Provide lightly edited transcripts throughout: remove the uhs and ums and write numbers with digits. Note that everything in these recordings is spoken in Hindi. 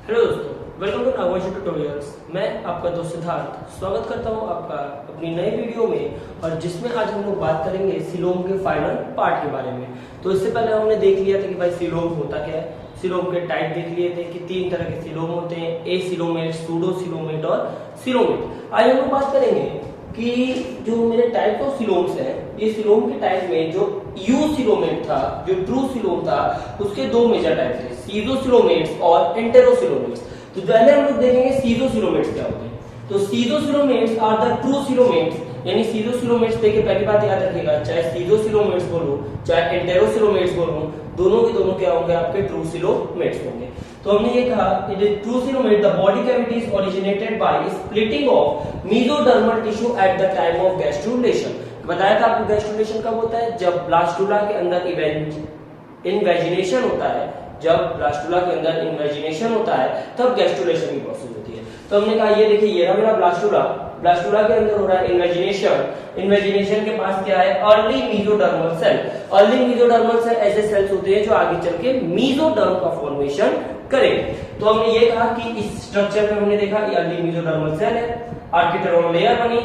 हेलो दोस्तों, वेलकम टू नागवाशी ट्यूटोरियल्स। मैं आपका दोस्त सिद्धार्थ स्वागत करता हूं आपका अपनी नई वीडियो में, और जिसमें आज हम लोग बात करेंगे सीलोम के फाइनल पार्ट के बारे में। तो इससे पहले हमने देख लिया था कि भाई सीलोम होता क्या है। सीलोम के टाइप देख लिए थे कि 3 तरह के सीलोम होते हैं, ए सीलोमेट, सूडो सीलोमेट और सीलोमेट। आज हम लोग बात करेंगे कि जो मेरे टाइप ऑफ सीलोम्स हैं, ये सीलोम के टाइप में जो यू सीलोमेट था, जो ट्रू सीलोम था, उसके 2 मेजर टाइप थे, सीजो सीलोमेट्स और एंटेरो सीलोमेट्स। तो पहले हम लोग देखेंगे सीजो सीलोमेट्स क्या होते हैं। तो schizocoelomates are the true coelomates, यानी सीजो सीलोमेट्स देखिए, पहली बात याद रखिएगा, चाहे सीजो सीलोमेट्स बोलूं चाहे एंटेरो सीलोमेट्स बोलूं, दोनों के दोनों क्या होंगे, आपके ट्रू सीलोमेट्स होंगे। तो हमने ये कहा it is true coelomate the body cavity is originated by splitting of mesodermal tissue at the time of gastrulation. बताया था आपको गैस्ट्रुलेशन कब होता है, जब ब्लास्टुला के अंदर इन्वेजिनेशन होता है। जब ब्लास्टुला के अंदर इन्वेजिनेशन होता है तब गैस्ट्रुलेशन की प्रोसेस होती है। तो हमने कहा ये देखिए, ये रहा मेरा ब्लास्टुला, ब्लास्टुला के अंदर हो रहा है इन्वेजिनेशन। इन्वेजिनेशन के पास क्या है, early mesodermal cell. Early mesodermal cell ऐसे सेल्स होते हैं जो आगे चल के मेसोडर्म का फॉर्मेशन करेंगे। तो हमने ये कहा कि इस स्ट्रक्चर में हमने देखा अर्ली मेसोडर्मल सेल है, आर्किटेरोन लेयर बनी,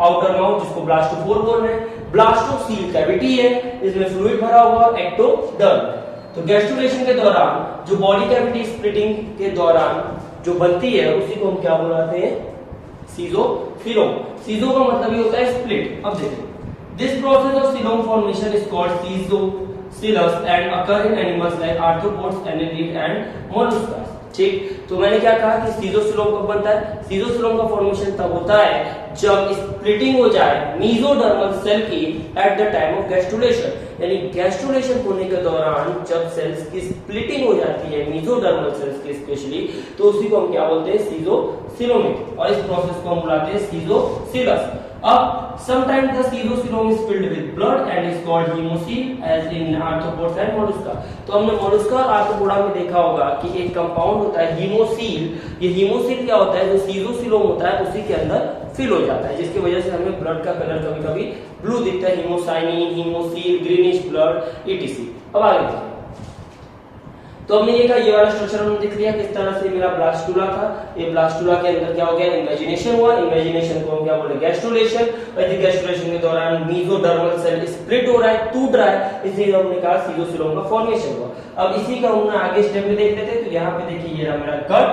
आउटर माउथ जिसको ब्लास्टोफोर बोल रहे हैं, ब्लास्टोसील कैविटी है, इसमें फ्लूइड भरा हुआ, एक्टोडर्म। तो गैस्ट्रुलेशन के दौरान जो बॉडी कैविटी स्प्लिटिंग के दौरान जो बनती है उसी को हम क्या बुलाते हैं, सीजो सीलोम। सीजो का मतलब ये होता है स्प्लिट। अब देखिए, this process of coelom formation is called schizocoelous and occur in animals like arthropods, annelid and molluscs. ठीक, तो मैंने क्या कहा कि सीजो सीलोम कब बनता है। सीजो सीलोम का फॉर्मेशन तब होता है जब स्प्लिटिंग हो जाए मेसोडर्मल सेल की at the time of gastrulation, यानी गैस्ट्रुलेशन होने के दौरान जब सेल्स की स्प्लिटिंग हो जाती है मेसोडर्मल सेल्स की स्पेशली, तो उसी को हम क्या बोलते हैं, सीजो सीलोमेट, और इस प्रोसेस को हम बुलाते हैं सीजो सीलस। अब sometimes the coelom is filled with blood and is called hemocoel as in arthropods and mollusca। तो हमने मोलस्का और आर्थ्रोपोडा में देखा होगा कि एक कंपाउंड होता है हीमोसील। ये हीमोसील क्या होता है, जो सीजो सीलोम होता है उसी के अंदर फिल हो जाता है, जिसकी वजह से हमें ब्लड का कलर कभी कभी ब्लू दिखता है, haemocyanin, haemocoel, greenish blood etc. अब आगे देखिए, तो हमने ये कहा ये वाला स्ट्रक्चर हमने देख लिया किस तरह से मेरा ब्लास्टुला था। ये ब्लास्टुला के अंदर क्या हो गया, इन्वेजिनेशन हुआ, इन्वेजिनेशन को हम क्या बोले, गैस्ट्रुलेशन। और गैस्ट्रुलेशन के दौरान मेसोडर्मल सेल स्प्लिट हो रहा है, टूट रहा है, इसलिए हमने कहा सीजो सीलोम का फॉर्मेशन हुआ। अब इसी का हमने आगे स्टेप में देख लेते हैं। तो यहाँ पे देखिए, ये रहा मेरा गट,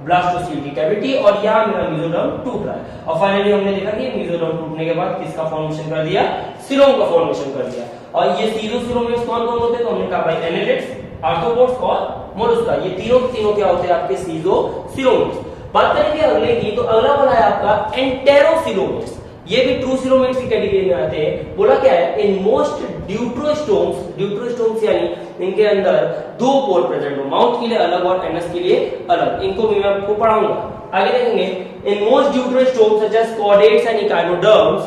ब्लास्टोसील की कैविटी, और यहाँ मेरा मेसोडर्म टूट रहा है। और फाइनली हमने देखा कि मेसोडर्म टूटने के बाद किसका फॉर्मेशन कर दिया, सीलोम का फॉर्मेशन कर दिया। और ये सीजो सीलोमेट्स कौन कौन होते हैं, तो हमने कहा भाई एनेलिड्स, आर्थ्रोपोड्स और मोलस्का, ये तीनों क्या होते हैं आपके सीजो सीलोमेट्स। बात करेंगे अगले की, तो अगला वाला है आपका एंटेरो सीलोमेट्स। ये भी ट्रू सीलोमेट्स की कैटेगरी में आते हैं। बोला क्या है, इन मोस्ट ड्यूट्रोस्टोम्स यानी इनके अंदर 2 पोल प्रेजेंट हो, माउथ के लिए अलग और एनस के लिए अलग। इनको भी मैं आपको पढ़ाऊंगा आगे देखेंगे। In most deuterostomes such as chordates and echinoderms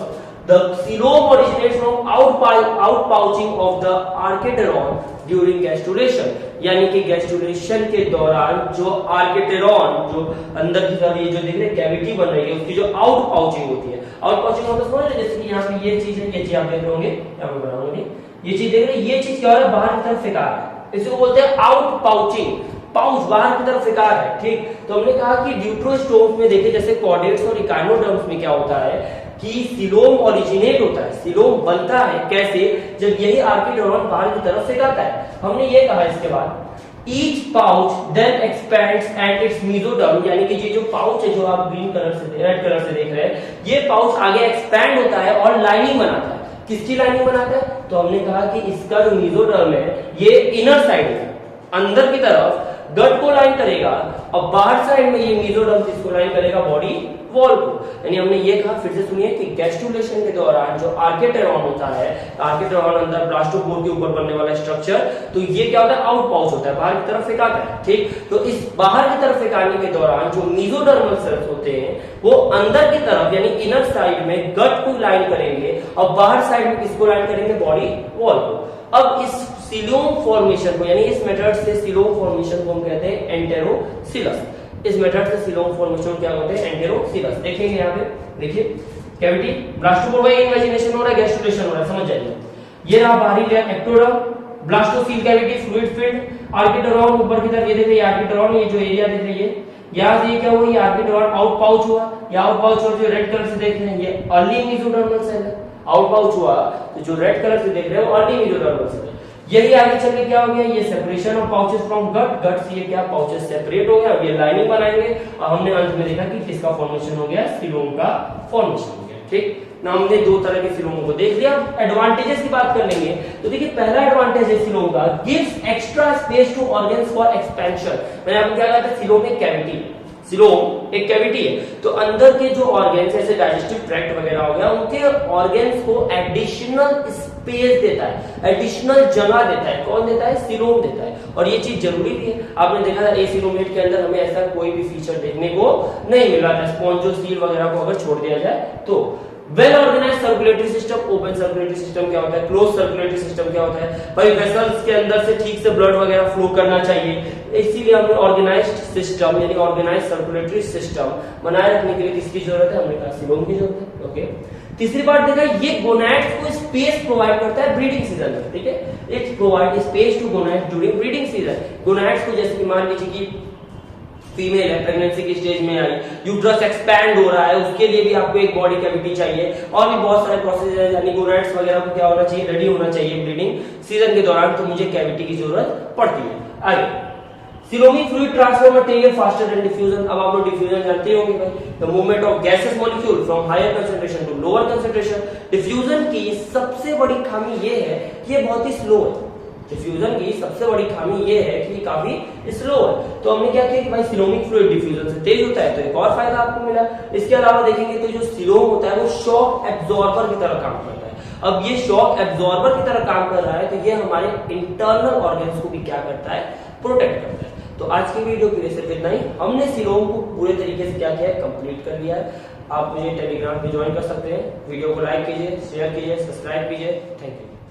the coelom originates from outpouching of the archeteron during gastrulation, यानी कि गैस्ट्रुलेशन के दौरान जो आर्केटेरॉन, जो अंदर की तरफ ये जो देख रहे कैविटी बन रही है, उसकी जो आउट पाउचिंग होती है। आउट पाउचिंग मतलब समझ रहे, जैसे कि यहाँ पे ये चीज है, ये चीज आप देख रहे होंगे, यहाँ पे बना होंगे, ये चीज देख रहे हैं, ये चीज क्या हो रहा है, बाहर की तरफ फेंका है, इसको बोलते हैं आउट पाउचिंग। पाउच बाहर की तरफ फेंका है। ठीक, तो हमने कहा कि ड्यूट्रोस्टोम्स में देखिए, जैसे कॉर्डेट्स और इकाइनोडर्म्स में क्या होता है कि सीलोम ओरिजिनेट होता है, सीलोम बनता है कैसे, जब यही आर्किटेरॉन बाहर की तरफ फेंकाता है। हमने ये कहा इसके बाद each pouch then expands and it's mesoderm, यानी कि ये जो पाउच है जो आप ग्रीन कलर से, रेड कलर से देख रहे हैं, ये पाउच आगे एक्सपैंड होता है और लाइनिंग बनाता है। किसकी लाइनिंग बनाता है, तो हमने कहा कि इसका जो मेसोडर्म है ये इनर साइड है, अंदर की तरफ गट को लाइन करेगा, और बाहर साइड में ये मेसोडर्म किसको लाइन करेगा, बॉडी वॉल को। यानी हमने ये कहा, फिर से सुनिए, कि गैस्ट्रुलेशन के दौरान जो आर्केटेरॉन होता है, आर्केटेरॉन अंदर ब्लास्टोपोर के ऊपर बनने वाला स्ट्रक्चर, तो ये क्या होता है, आउट पाउच होता है, बाहर की तरफ फेंकाता है। ठीक, तो इस बाहर की तरफ फेंकाने के दौरान जो मेसोडर्मल सेल्स होते हैं वो अंदर की तरफ यानी इनर साइड में गट को लाइन करेंगे, और बाहर साइड में किसको लाइन करेंगे, बॉडी वॉल को। अब इस सीलोम फॉर्मेशन को, यानी इस मेथड से सीलोम फॉर्मेशन को हम कहते हैं एंटेरोसीलस। इस मेथड से सीलोम फॉर्मेशन क्या होते हैं, एंटेरोसीलस। देखेंगे यहाँ पे, देखिए कैविटी, ब्लास्टोपोर इन्वेजिनेशन हो रहा है, गैस्ट्रुलेशन हो रहा है, समझ जाइए। ये रहा बाहरी layer ectoderm, blastocoel cavity, fluid filled, archenteron ऊपर की तरफ, ये देखिए आर्किडोरॉन, ये जो एरिया दिख रही है यहाँ से, ये क्या हुआ, ये आर्किडोरॉन आउट पाउच हुआ, ये आउट पाउच हुआ जो रेड कलर से देख रहे हैं ये अर्ली मेसोडर्मल सेल है, आउट पाउच हुआ तो जो रेड कलर से देख रहे हैं वो अर्ली मेसोडर्मल सेल है। यही आगे चल के क्या हो गया, ये सेपरेशन ऑफ पाउचेस फ्रॉम गट, गट से ये क्या पाउचेस सेपरेट हो गया, अब ये लाइनिंग बनाएंगे और हमने अंत में देखा कि किसका फॉर्मेशन हो गया, सीलोम का फॉर्मेशन हो गया। ठीक ना, हमने दो तरह के सीलोमों को देख लिया। एडवांटेजेस की बात कर लेंगे तो देखिए पहला एडवांटेज है सीलोम का, gives extra space to organs for expansion. मैंने आपको क्या कहा था, सीलोम एक कैविटी है, सीलोम एक कैविटी है, तो अंदर के जो ऑर्गन्स जैसे डाइजेस्टिव ट्रैक्ट वगैरह हो गया, उनके ऑर्गन्स को एडिशनल स्पेस देता है, एडिशनल जगह देता है। कौन देता है, सीलोम देता है, और ये चीज जरूरी भी है। आपने देखा था एसीलोमेट के अंदर हमें ऐसा कोई भी फीचर देखने को नहीं मिल रहा था, स्पॉन्जोसील वगैरह को अगर छोड़ दिया जाए तो। Well organise circulatory system, open circulatory system क्या होता है, क्लोज सर्कुलेटरी सिस्टम क्या होता है, भाई वेसल्स के अंदर से ठीक से ब्लड वगैरह फ्लो करना चाहिए, इसीलिए हमने ऑर्गेनाइज्ड सिस्टम यानी ऑर्गेनाइज्ड सर्कुलेटरी सिस्टम बनाए रखने के लिए किसकी जरूरत है, हमने कहा सीलोम की जरूरत है। ओके, तीसरी बात देखा, ये गोनैड्स को स्पेस प्रोवाइड करता है ब्रीडिंग सीजन में। ठीक है, it provide space to gonads during breeding season. Gonads को जैसे कि मान लीजिए कि फीमेल है, प्रेगनेंसी की स्टेज में आई, यूट्रस एक्सपैंड हो रहा है, उसके लिए भी आपको एक बॉडी कैविटी चाहिए, और भी बहुत सारे प्रोसेस है, यानी गोनैड्स वगैरह को क्या होना चाहिए, रेडी होना चाहिए ब्रीडिंग सीजन के दौरान, तो मुझे कैविटी की जरूरत पड़ती है। आगे, coelomic fluid transfer material faster than diffusion. अब आप लोग डिफ्यूजन जानते होंगे भाई, the movement of gases molecule from higher concentration to lower concentration. Diffusion की सबसे बड़ी खामी ये है कि ये बहुत ही स्लो है। डिफ्यूजन की सबसे बड़ी खामी ये है कि काफी स्लो है। तो हमने क्या किया कि भाई सीलोमिक फ्लूइड डिफ्यूजन से तेज होता है, तो एक और फायदा आपको मिला। इसके अलावा देखेंगे तो जो सीलोम होता है वो शॉक एब्जॉर्बर की तरह काम करता है। अब ये शॉक एब्जॉर्बर की तरह काम कर रहा है, तो ये हमारे इंटरनल ऑर्गन्स को भी क्या करता है, प्रोटेक्ट करता है। तो आज की वीडियो के लिए सिर्फ इतना ही। हमने सीलोम को पूरे तरीके से क्या किया है, कंप्लीट कर लिया है। आप मुझे टेलीग्राम पे ज्वाइन कर सकते हैं। वीडियो को लाइक कीजिए, शेयर कीजिए, सब्सक्राइब कीजिए। Thank you.